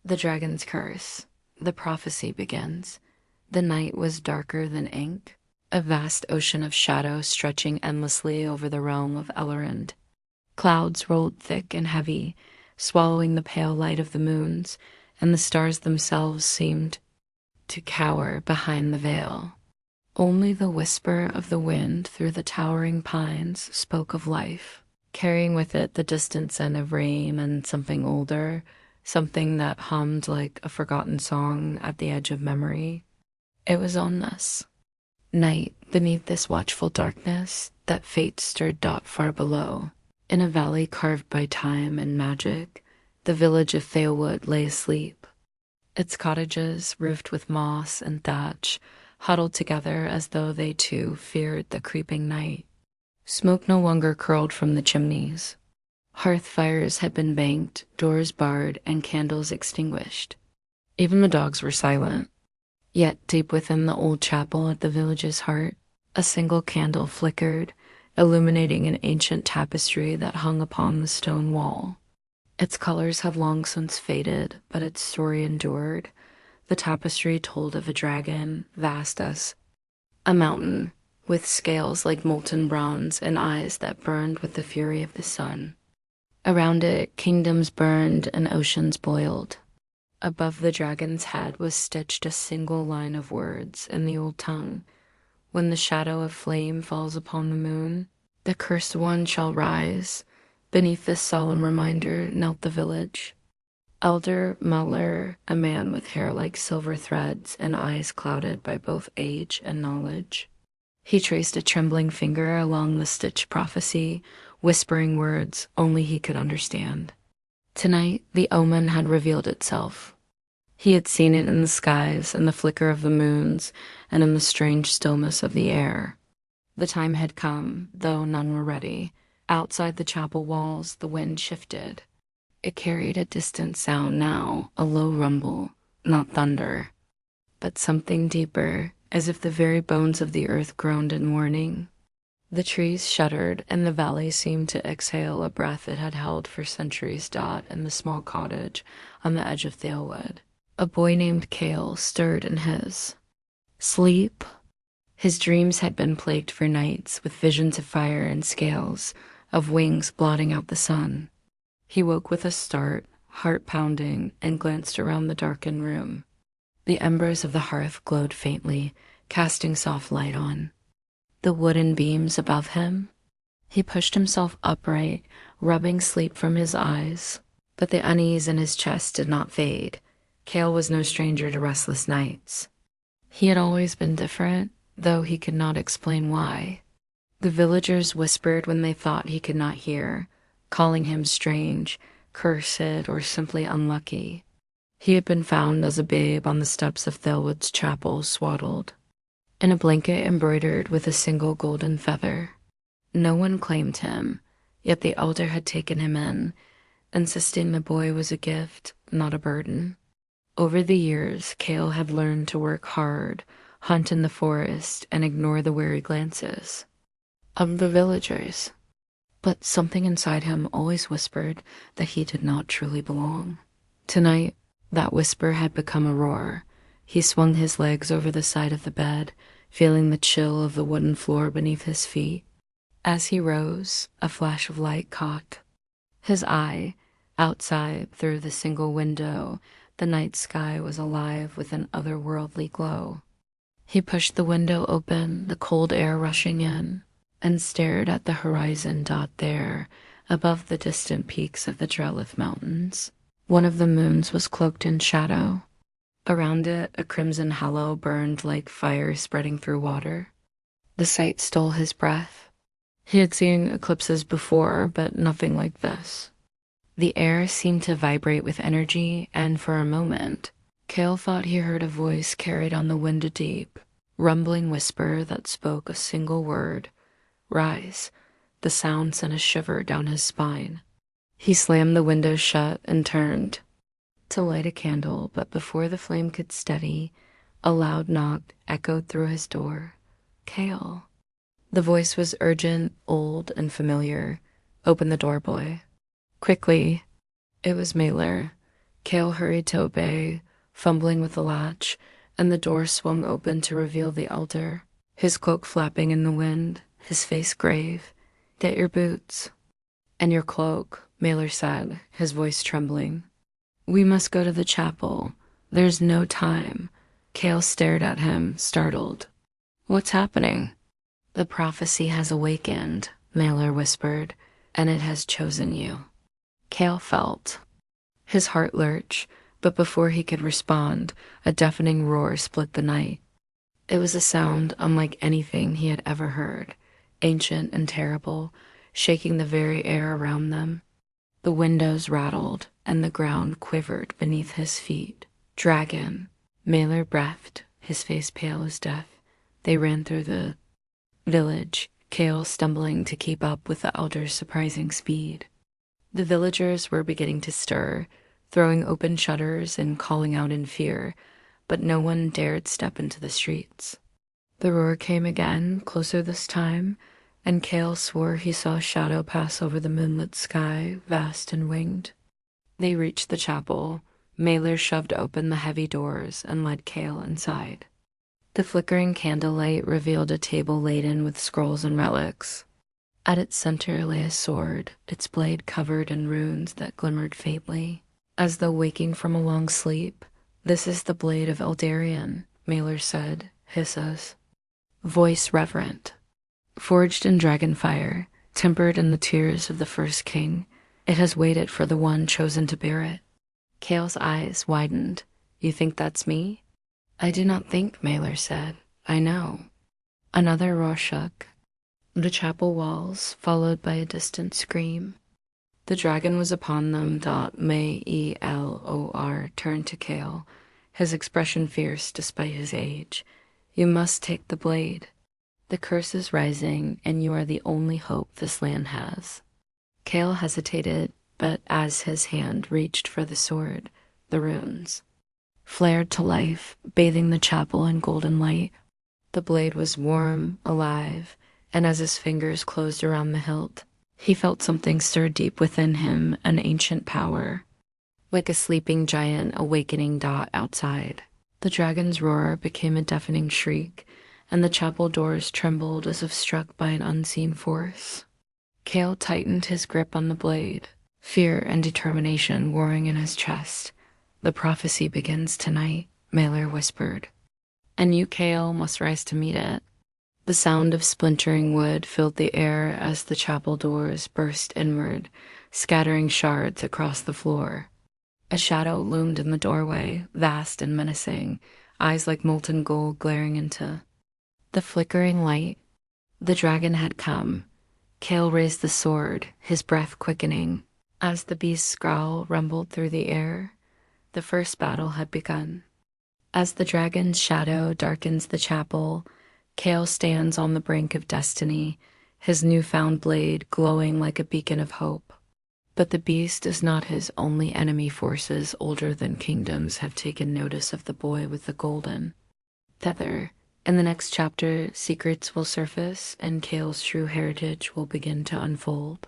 The dragon's curse. The prophecy begins. The night was darker than ink, a vast ocean of shadow stretching endlessly over the realm of Elrond. Clouds rolled thick and heavy, swallowing the pale light of the moons, and the stars themselves seemed to cower behind the veil. Only the whisper of the wind through the towering pines spoke of life, carrying with it the distant scent of rain and something older, something that hummed like a forgotten song at the edge of memory. It was on us. Night, beneath this watchful darkness that fate stirred dot far below. In a valley carved by time and magic, the village of Theelwood lay asleep. Its cottages, roofed with moss and thatch, huddled together as though they too feared the creeping night. Smoke no longer curled from the chimneys. Hearth fires had been banked, doors barred, and candles extinguished. Even the dogs were silent. Yet deep within the old chapel at the village's heart, a single candle flickered, illuminating an ancient tapestry that hung upon the stone wall. Its colors had long since faded, but its story endured. The tapestry told of a dragon, vast as a mountain, with scales like molten bronze and eyes that burned with the fury of the sun. Around it, kingdoms burned and oceans boiled. Above the dragon's head was stitched a single line of words in the old tongue. When the shadow of flame falls upon the moon, the cursed one shall rise. Beneath this solemn reminder knelt the village. Elder Muller, a man with hair like silver threads and eyes clouded by both age and knowledge. He traced a trembling finger along the stitched prophecy, whispering words only he could understand. Tonight, the omen had revealed itself. He had seen it in the skies, in the flicker of the moons, and in the strange stillness of the air. The time had come, though none were ready. Outside the chapel walls, the wind shifted. It carried a distant sound now, a low rumble, not thunder, but something deeper, as if the very bones of the earth groaned in mourning. The trees shuddered, and the valley seemed to exhale a breath it had held for centuries. In the small cottage on the edge of Theelwood, a boy named Cale stirred in his sleep. His dreams had been plagued for nights with visions of fire and scales, of wings blotting out the sun. He woke with a start, heart pounding, and glanced around the darkened room. The embers of the hearth glowed faintly, casting soft light on the wooden beams above him. He pushed himself upright, rubbing sleep from his eyes, but the unease in his chest did not fade. Cale was no stranger to restless nights. He had always been different, though he could not explain why. The villagers whispered when they thought he could not hear, calling him strange, cursed, or simply unlucky. He had been found as a babe on the steps of Thelwood's chapel, swaddled in a blanket embroidered with a single golden feather. No one claimed him, yet the elder had taken him in, insisting the boy was a gift, not a burden. Over the years, Cale had learned to work hard, hunt in the forest, and ignore the wary glances of the villagers. But something inside him always whispered that he did not truly belong. Tonight, that whisper had become a roar. He swung his legs over the side of the bed, feeling the chill of the wooden floor beneath his feet. As he rose, a flash of light caught his eye. Outside, through the single window, the night sky was alive with an otherworldly glow. He pushed the window open, the cold air rushing in, and stared at the horizon. There, above the distant peaks of the Drelith Mountains, one of the moons was cloaked in shadow. Around it, a crimson halo burned like fire spreading through water. The sight stole his breath. He had seen eclipses before, but nothing like this. The air seemed to vibrate with energy, and for a moment, Cale thought he heard a voice carried on the wind deep, rumbling whisper that spoke a single word: rise. The sound sent a shiver down his spine. He slammed the window shut and turned to light a candle, but before the flame could steady, a loud knock echoed through his door. Cale. The voice was urgent, old, and familiar. Open the door, boy. Quickly. It was Mailer. Kale hurried to obey, fumbling with the latch, and the door swung open to reveal the elder, his cloak flapping in the wind, his face grave. "Get your boots." "And your cloak," Mailer said, his voice trembling. "We must go to the chapel. There's no time." Kale stared at him, startled. "What's happening?" "The prophecy has awakened," Mailer whispered, "and it has chosen you." Kale felt his heart lurch, but before he could respond, a deafening roar split the night. It was a sound unlike anything he had ever heard, ancient and terrible, shaking the very air around them. The windows rattled, and the ground quivered beneath his feet. "Dragon!" Mailer breathed, his face pale as death. They ran through the village, Kale stumbling to keep up with the elder's surprising speed. The villagers were beginning to stir, throwing open shutters and calling out in fear, but no one dared step into the streets. The roar came again, closer this time, and Kale swore he saw a shadow pass over the moonlit sky, vast and winged. They reached the chapel. Mailer shoved open the heavy doors and led Kale inside. The flickering candlelight revealed a table laden with scrolls and relics. At its center lay a sword, its blade covered in runes that glimmered faintly, as though waking from a long sleep. "This is the blade of Eldarion," Mailer said, Hissa's voice reverent. "Forged in dragonfire, tempered in the tears of the first king, it has waited for the one chosen to bear it." Kale's eyes widened. "You think that's me?" "I do not think," Mailer said. "I know." Another roar shook the chapel walls, followed by a distant scream. The dragon was upon them. Maelor turned to Kale, his expression fierce despite his age. "You must take the blade. The curse is rising, and you are the only hope this land has." Kale hesitated, but as his hand reached for the sword, the runes flared to life, bathing the chapel in golden light. The blade was warm, alive, and as his fingers closed around the hilt, he felt something stir deep within him, an ancient power, like a sleeping giant awakening outside. The dragon's roar became a deafening shriek, and the chapel doors trembled as if struck by an unseen force. Kale tightened his grip on the blade, fear and determination warring in his chest. "The prophecy begins tonight," Mailer whispered. "And you, Kale, must rise to meet it." The sound of splintering wood filled the air as the chapel doors burst inward, scattering shards across the floor. A shadow loomed in the doorway, vast and menacing, eyes like molten gold glaring into the flickering light. The dragon had come. Kale raised the sword, his breath quickening. As the beast's growl rumbled through the air, the first battle had begun. As the dragon's shadow darkens the chapel, Kale stands on the brink of destiny, his newfound blade glowing like a beacon of hope. But the beast is not his only enemy. Forces older than kingdoms have taken notice of the boy with the golden feather. In the next chapter, secrets will surface and Kale's true heritage will begin to unfold.